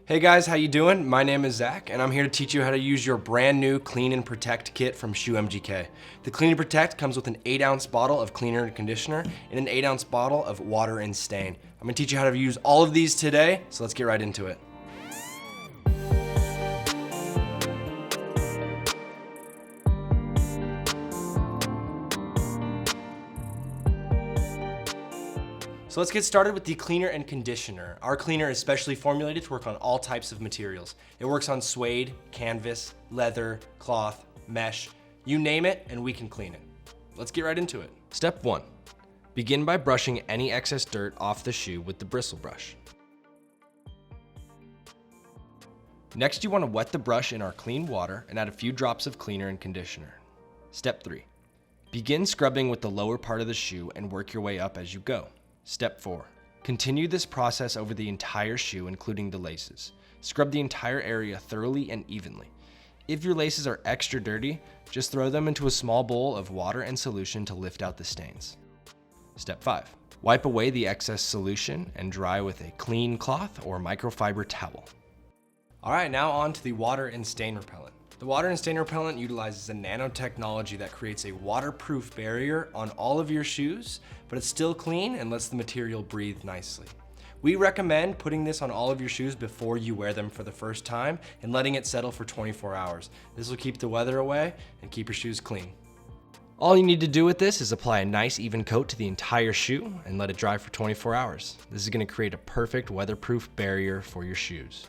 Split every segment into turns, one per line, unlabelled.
Hey guys, how you doing? My name is Zach, and I'm here to teach you how to use your brand new Clean and Protect kit from Shoe MGK. The Clean and Protect comes with an 8-ounce bottle of cleaner and conditioner and an 8-ounce bottle of water and stain. I'm gonna teach you how to use all of these today, so let's get right into it. So let's get started with the cleaner and conditioner. Our cleaner is specially formulated to work on all types of materials. It works on suede, canvas, leather, cloth, mesh, you name it, and we can clean it. Let's get right into it. Step 1. Begin by brushing any excess dirt off the shoe with the bristle brush. Next, you want to wet the brush in our clean water and add a few drops of cleaner and conditioner. Step 3. Begin scrubbing with the lower part of the shoe and work your way up as you go. Step 4. Continue this process over the entire shoe, including the laces. Scrub the entire area thoroughly and evenly. If your laces are extra dirty, just throw them into a small bowl of water and solution to lift out the stains. Step 5. Wipe away the excess solution and dry with a clean cloth or microfiber towel. Alright, now on to the water and stain repellent. The water and stain repellent utilizes a nanotechnology that creates a waterproof barrier on all of your shoes, but it's still clean and lets the material breathe nicely. We recommend putting this on all of your shoes before you wear them for the first time and letting it settle for 24 hours. This will keep the weather away and keep your shoes clean. All you need to do with this is apply a nice even coat to the entire shoe and let it dry for 24 hours. This is going to create a perfect weatherproof barrier for your shoes.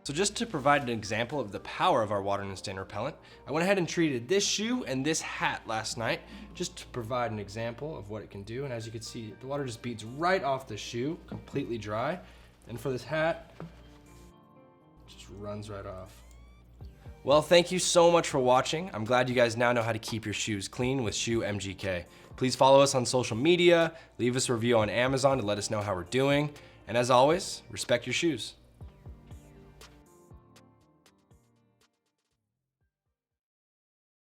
So just to provide an example of the power of our water and stain repellent, I went ahead and treated this shoe and this hat last night just to provide an example of what it can do. And as you can see, the water just beads right off the shoe, completely dry. And for this hat, it just runs right off. Well, thank you so much for watching. I'm glad you guys now know how to keep your shoes clean with Shoe MGK. Please follow us on social media, leave us a review on Amazon to let us know how we're doing. And as always, respect your shoes.